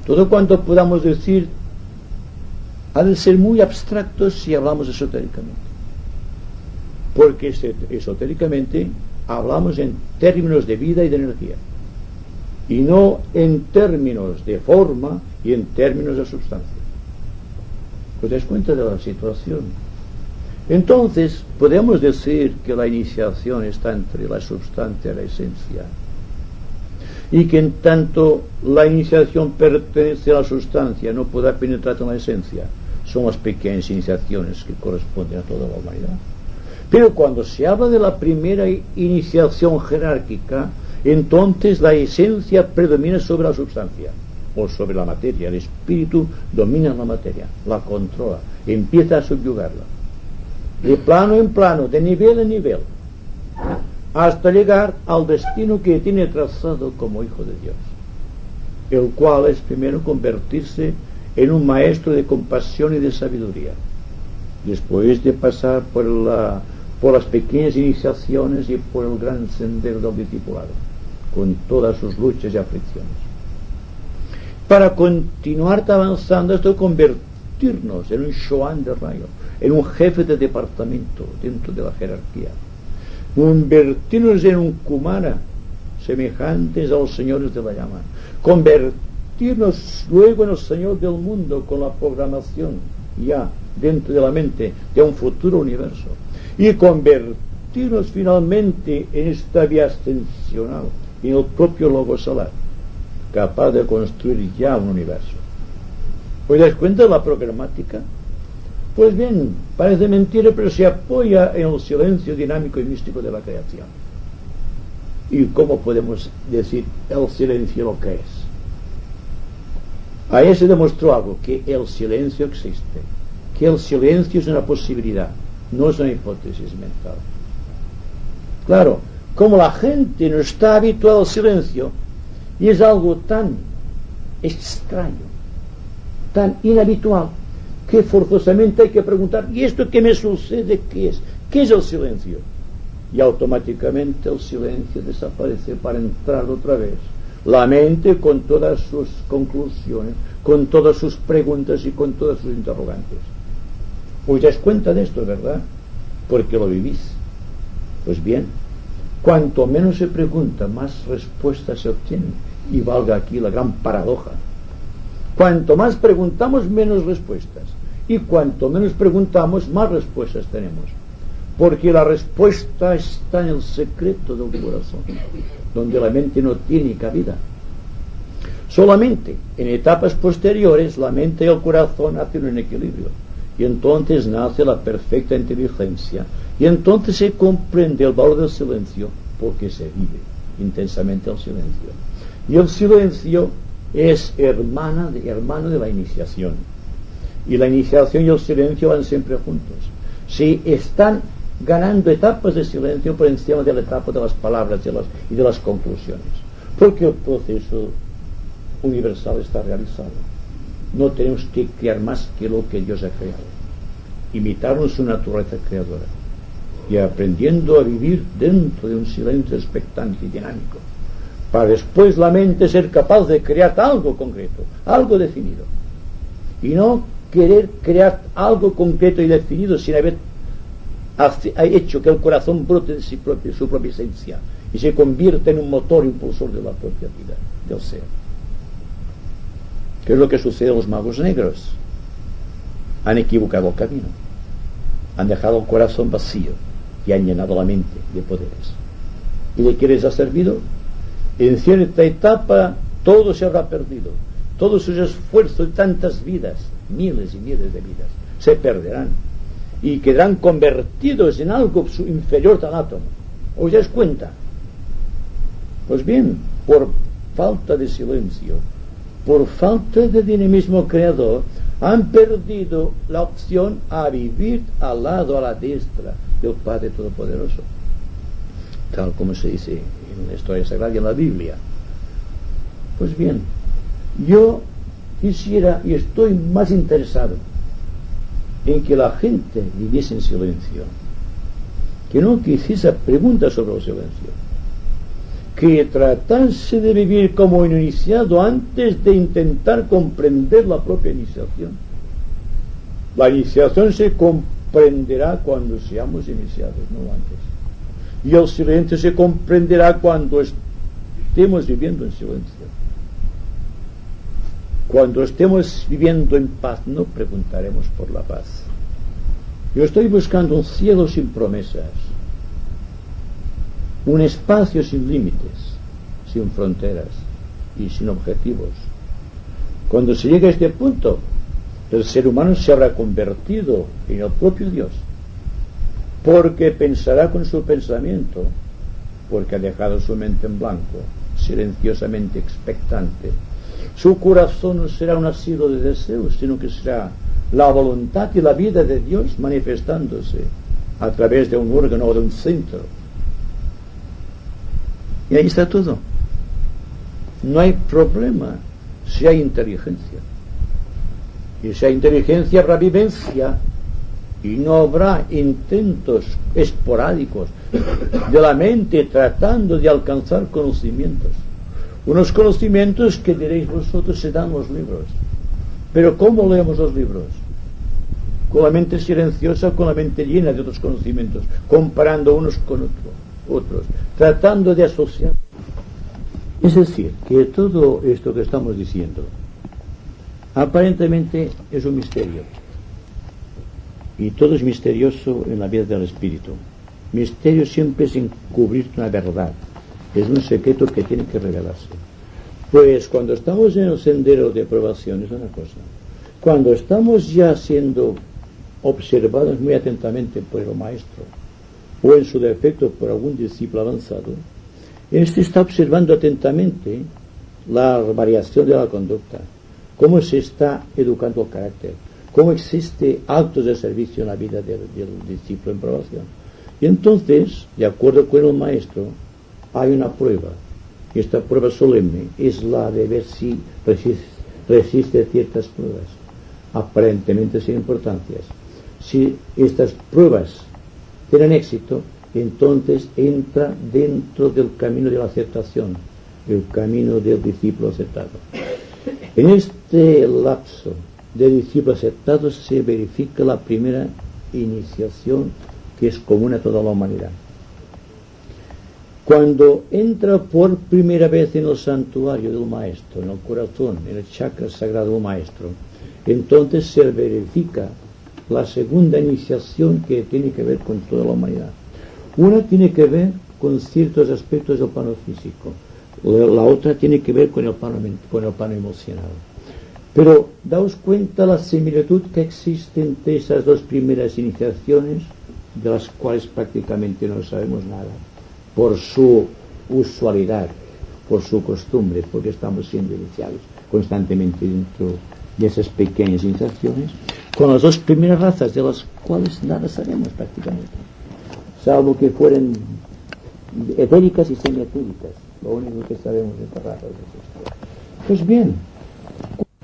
Todo cuanto podamos decir ha de ser muy abstracto si hablamos esotéricamente, porque esotéricamente hablamos en términos de vida y de energía, y no en términos de forma y en términos de sustancia. ¿Os dais cuenta de la situación? Entonces podemos decir que la iniciación está entre la sustancia y la esencia, y que en tanto la iniciación pertenece a la sustancia, no podrá penetrar en la esencia. Son las pequeñas iniciaciones que corresponden a toda la humanidad. Pero cuando se habla de la primera iniciación jerárquica, entonces la esencia predomina sobre la sustancia o sobre la materia. El espíritu domina la materia, la controla, empieza a subyugarla, de plano en plano, de nivel en nivel, hasta llegar al destino que tiene trazado como hijo de Dios, el cual es primero convertirse en un maestro de compasión y de sabiduría, después de pasar por las pequeñas iniciaciones y por el gran sendero del discipulado, con todas sus luchas y aflicciones, para continuar avanzando hasta convertirnos en un Shoan de rayo, en un jefe de departamento dentro de la jerarquía, convertirnos en un Kumara, semejantes a los señores de la llama, convertirnos convertirnos luego en el Señor del mundo con la programación ya dentro de la mente de un futuro universo y convertirnos finalmente en esta vía ascensional, en el propio Logos solar, capaz de construir ya un universo. ¿Os dais cuenta de la programática? Pues bien, parece mentira, pero se apoya en el silencio dinámico y místico de la creación. ¿Y cómo podemos decir el silencio lo que es? Ahí se demostró algo, que el silencio existe, que el silencio es una posibilidad, no es una hipótesis mental. Claro, como la gente no está habituada al silencio, y es algo tan extraño, tan inhabitual, que forzosamente hay que preguntar, ¿y esto qué me sucede? ¿Qué es? ¿Qué es el silencio? Y automáticamente el silencio desaparece para entrar otra vez la mente con todas sus conclusiones, con todas sus preguntas y con todas sus interrogantes. Os dais cuenta de esto, ¿verdad? Porque lo vivís. Pues bien, cuanto menos se pregunta, más respuestas se obtienen. Y valga aquí la gran paradoja. Cuanto más preguntamos, menos respuestas. Y cuanto menos preguntamos, más respuestas tenemos. Porque la respuesta está en el secreto del corazón, donde la mente no tiene cabida. Solamente en etapas posteriores la mente y el corazón hacen un equilibrio, y entonces nace la perfecta inteligencia, y entonces se comprende el valor del silencio, porque se vive intensamente el silencio. Y el silencio es hermano de la iniciación, y la iniciación y el silencio van siempre juntos. Si están ganando etapas de silencio por encima de la etapa de las palabras y de las conclusiones, porque el proceso universal está realizado. No tenemos que crear más que lo que Dios ha creado, imitar su naturaleza creadora y aprendiendo a vivir dentro de un silencio expectante y dinámico, para después la mente ser capaz de crear algo concreto, algo definido, y no querer crear algo concreto y definido sin haber hecho que el corazón brote de su propia esencia y se convierta en un motor impulsor de la propia vida del ser. ¿Qué es lo que sucede a los magos negros? Han equivocado el camino, han dejado el corazón vacío y han llenado la mente de poderes. ¿Y de qué les ha servido? En cierta etapa todo se habrá perdido, todos sus esfuerzos y tantas vidas, miles y miles de vidas, se perderán y quedarán convertidos en algo inferior al átomo. ¿Os dais cuenta? Pues bien, por falta de silencio, por falta de dinamismo creador, han perdido la opción a vivir al lado, a la diestra del Padre Todopoderoso, tal como se dice en la historia sagrada y en la Biblia. Pues bien, yo quisiera y estoy más interesado en que la gente viviese en silencio, que no quisiese preguntas sobre el silencio, que tratase de vivir como un iniciado antes de intentar comprender la propia iniciación. La iniciación se comprenderá cuando seamos iniciados, no antes. Y el silencio se comprenderá cuando estemos viviendo en silencio. Cuando estemos viviendo en paz, no preguntaremos por la paz. Yo estoy buscando un cielo sin promesas, un espacio sin límites, sin fronteras y sin objetivos. Cuando se llegue a este punto, el ser humano se habrá convertido en el propio Dios, porque pensará con su pensamiento, porque ha dejado su mente en blanco, silenciosamente expectante. Su corazón no será un asilo de deseos, sino que será la voluntad y la vida de Dios manifestándose a través de un órgano o de un centro. Y ahí está todo. No hay problema si hay inteligencia. Y si hay inteligencia habrá vivencia, y no habrá intentos esporádicos de la mente tratando de alcanzar conocimientos. Unos conocimientos que diréis vosotros se dan los libros. Pero ¿cómo leemos los libros? Con la mente silenciosa, con la mente llena de otros conocimientos, comparando unos con otros, tratando de asociar. Es decir, que todo esto que estamos diciendo aparentemente es un misterio, y todo es misterioso en la vida del espíritu. Misterio siempre es encubrir una verdad, es un secreto que tiene que revelarse. Pues cuando estamos en el sendero de probación es una cosa, cuando estamos ya siendo observados muy atentamente por el maestro, o en su defecto por algún discípulo avanzado, este está observando atentamente la variación de la conducta, cómo se está educando el carácter, cómo existe actos de servicio en la vida del discípulo en probación. Y entonces, de acuerdo con el maestro, hay una prueba, y esta prueba solemne es la de ver si resiste ciertas pruebas, aparentemente sin importancias. Si estas pruebas tienen éxito, entonces entra dentro del camino de la aceptación, el camino del discípulo aceptado. En este lapso de discípulo aceptado se verifica la primera iniciación que es común a toda la humanidad. Cuando entra por primera vez en el santuario del maestro, en el corazón, en el chakra sagrado del maestro, entonces se verifica la segunda iniciación que tiene que ver con toda la humanidad. Una tiene que ver con ciertos aspectos del plano físico, la otra tiene que ver con el plano emocional. Pero daos cuenta la similitud que existe entre esas dos primeras iniciaciones, de las cuales prácticamente no sabemos nada, por su usualidad, por su costumbre, porque estamos siendo iniciados constantemente dentro de esas pequeñas iniciaciones, con las dos primeras razas de las cuales nada sabemos prácticamente, salvo que fueran etéricas y semietéricas, lo único que sabemos de estas razas es esto. Pues bien,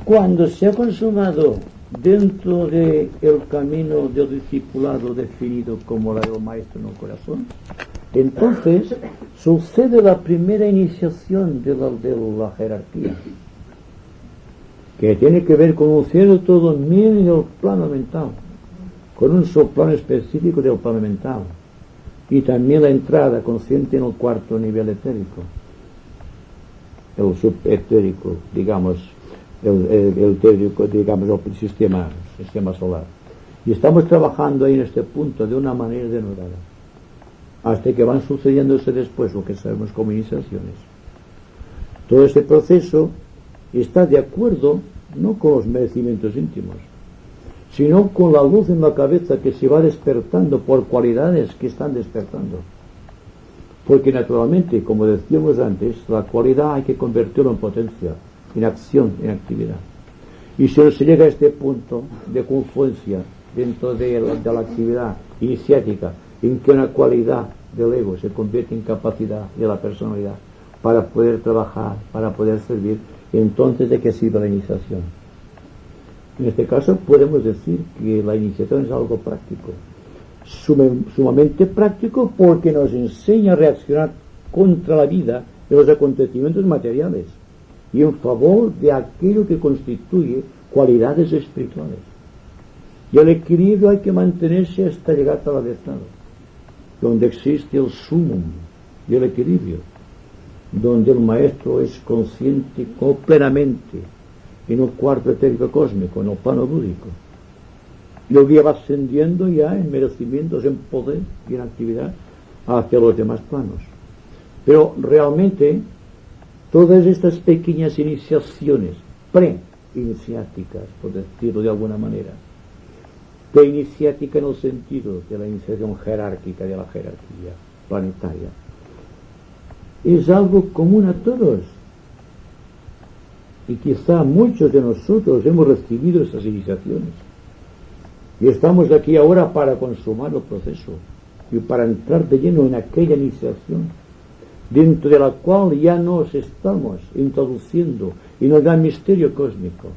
cuando se ha consumado dentro del camino del discipulado definido como la del maestro en el corazón, entonces sucede la primera iniciación de la jerarquía, que tiene que ver con un cierto dominio del plano mental, con un soplano específico del plano mental, y también la entrada consciente en el cuarto nivel etérico, el subetérico, digamos, el etérico, digamos, el sistema solar. Y estamos trabajando ahí en este punto de una manera denodada, hasta que van sucediéndose después lo que sabemos como iniciaciones. Todo este proceso está de acuerdo no con los merecimientos íntimos, sino con la luz en la cabeza que se va despertando por cualidades que están despertando. Porque naturalmente, como decíamos antes, la cualidad hay que convertirlo en potencia, en acción, en actividad. Y si se llega a este punto de confluencia dentro de la actividad iniciática, en que una cualidad del ego se convierte en capacidad de la personalidad para poder trabajar, para poder servir, entonces ¿de qué sirve la iniciación? En este caso podemos decir que la iniciación es algo práctico, sumamente práctico, porque nos enseña a reaccionar contra la vida de los acontecimientos materiales y en favor de aquello que constituye cualidades espirituales. Y el equilibrio hay que mantenerse hasta llegar a la verdad, donde existe el sumum y el equilibrio, donde el maestro es consciente plenamente en el cuarto etérico cósmico, en el plano búdico. Y el día va ascendiendo ya en merecimientos, en poder y en actividad hacia los demás planos. Pero realmente todas estas pequeñas iniciaciones pre-iniciáticas, por decirlo de alguna manera, pre-iniciática en el sentido de la iniciación jerárquica, de la jerarquía planetaria, es algo común a todos. Y quizá muchos de nosotros hemos recibido esas iniciaciones. Y estamos aquí ahora para consumar el proceso y para entrar de lleno en aquella iniciación, dentro de la cual ya nos estamos introduciendo en el gran misterio cósmico,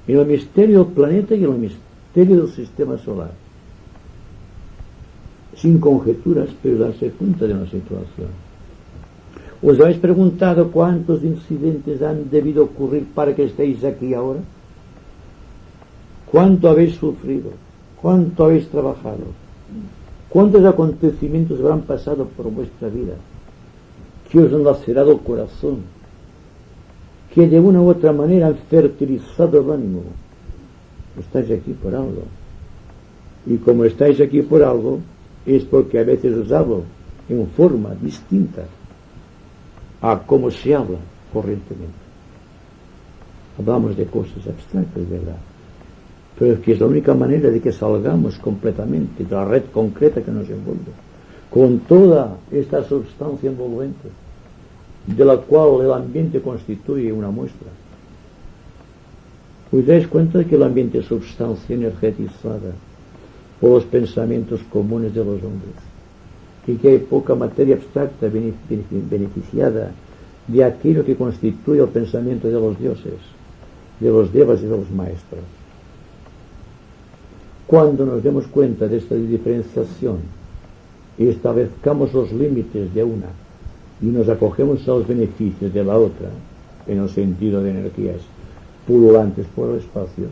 en el misterio del planeta y en el misterio del sistema solar. Sin conjeturas, pero darse cuenta de la situación. ¿Os habéis preguntado cuántos incidentes han debido ocurrir para que estéis aquí ahora? ¿Cuánto habéis sufrido? ¿Cuánto habéis trabajado? ¿Cuántos acontecimientos habrán pasado por vuestra vida que os han lacerado el corazón, que de una u otra manera han fertilizado el ánimo. Estáis aquí por algo. Y como estáis aquí por algo, es porque a veces os hablo en forma distinta a como se habla corrientemente. Hablamos de cosas abstractas, ¿verdad? Pero es que es la única manera de que salgamos completamente de la red concreta que nos envuelve, con toda esta sustancia envolvente, de la cual el ambiente constituye una muestra. ¿Os dais cuenta de que el ambiente es sustancia energetizada por los pensamientos comunes de los hombres? Y que hay poca materia abstracta beneficiada de aquello que constituye el pensamiento de los dioses, de los devas y de los maestros. Cuando nos demos cuenta de esta diferenciación y establezcamos los límites de una y nos acogemos a los beneficios de la otra, en el sentido de energías pululantes por el espacio,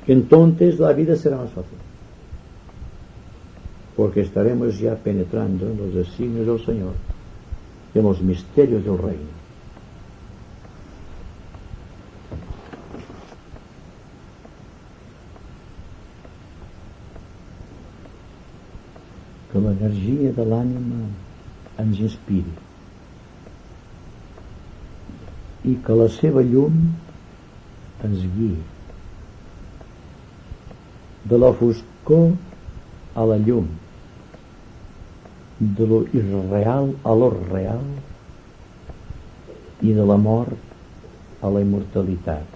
entonces la vida será más fácil, porque estaremos ya penetrando en los designios del Señor, en los misterios del reino. Que l'energia de l'ànima ens inspiri i que la seva llum ens guiï de la foscor a la llum, de lo irreal a lo real i de la mort a la immortalitat.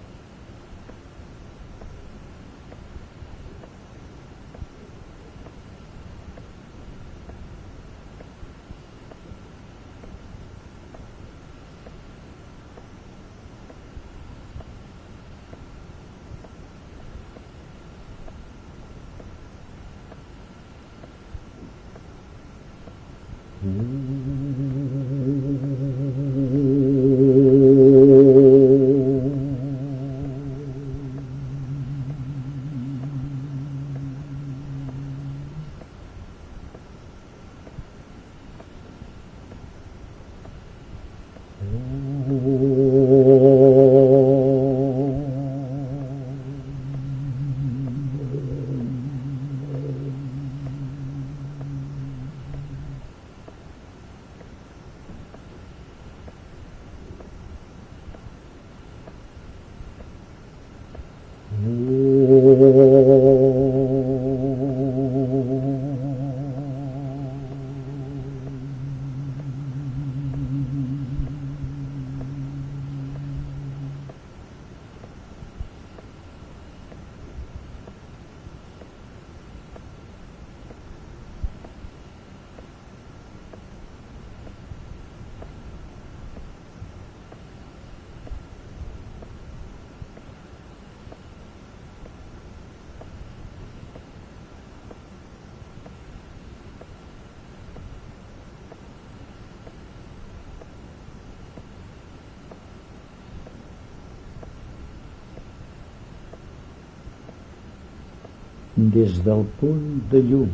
Des del punt de llum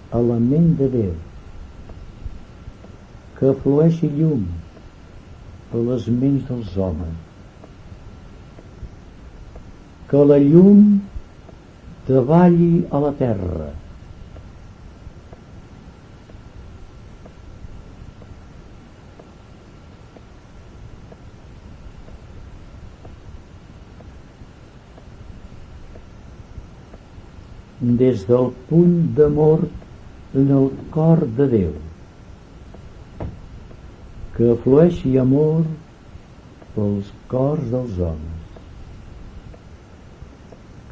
a la ment de Déu, que flueixi llum a les ments dels homes, que la llum davalli a la terra, des del punt d'amor en el cor de Déu, que flueixi amor pels cors dels homes,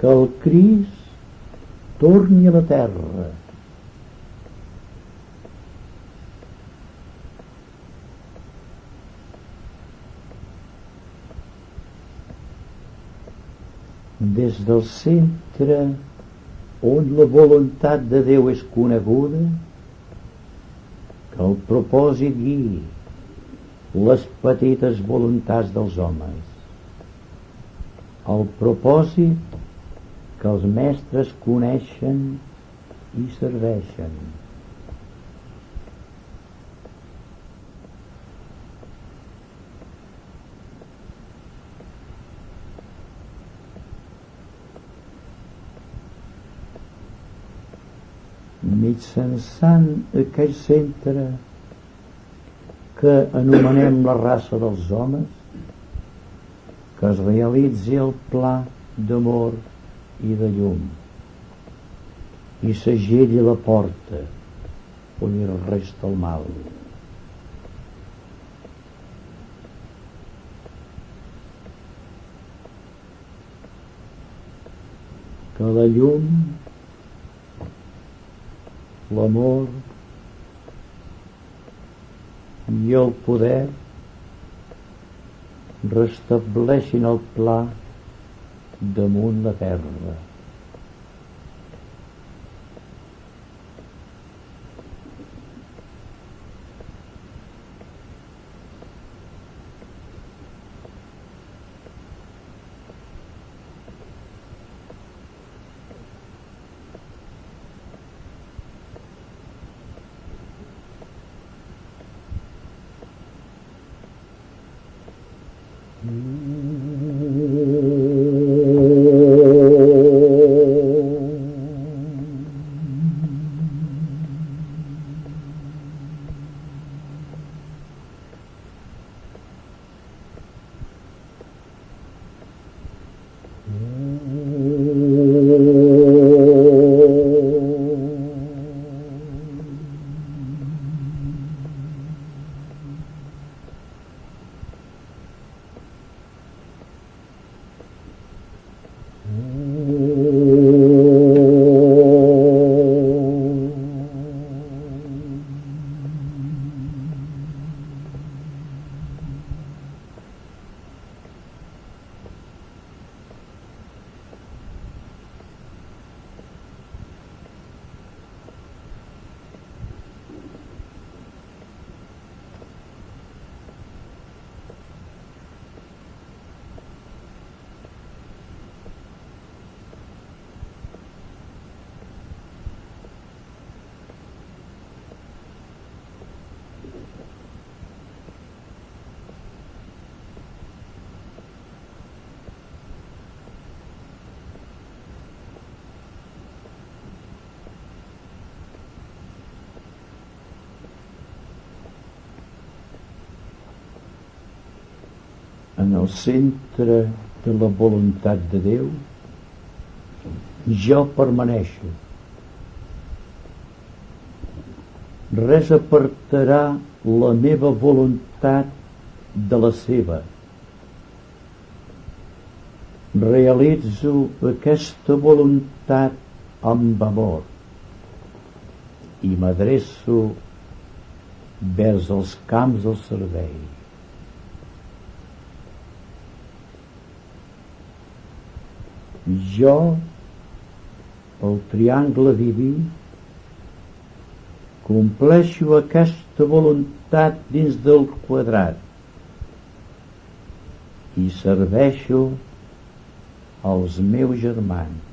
que el Crist torni a la terra, des del centre on la voluntat de Déu és coneguda, que el propòsit guiï les petites voluntats dels homes, el propòsit que els mestres coneixen i serveixen. mitjançant aquell centre que anomenem la raça dels homes, que es realitzi el pla d'amor i de llum i s'agelli la porta on hi resta el mal. Que la llum, l'amor i el poder restableixin el pla damunt la terra. En el centre de la voluntat de Déu jo permaneixo. Res apartarà la meva voluntat de la seva. Realitzo aquesta voluntat amb amor i m'adreço vers els camps del servei. Jo, el triangle diví, compleixo aquesta voluntat dins del quadrat i serveixo als meus germans.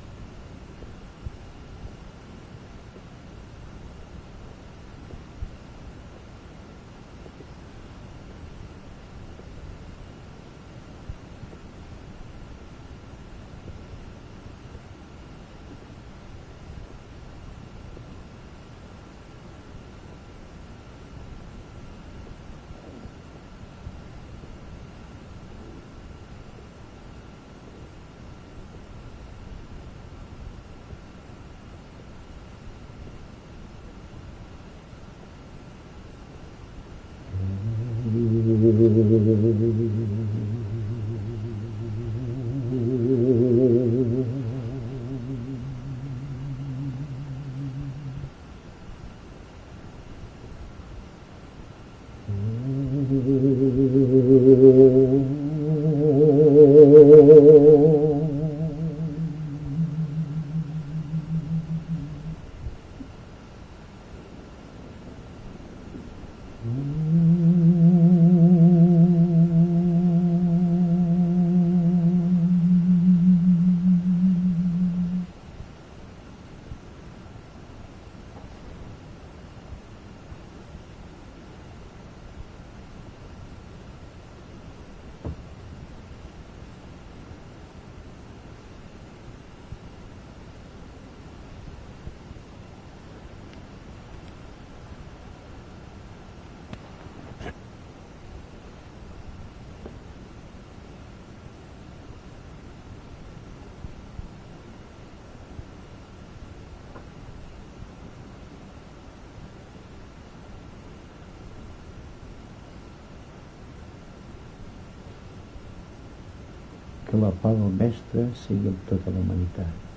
que la Paga Mestra sigui amb tota la humanitat.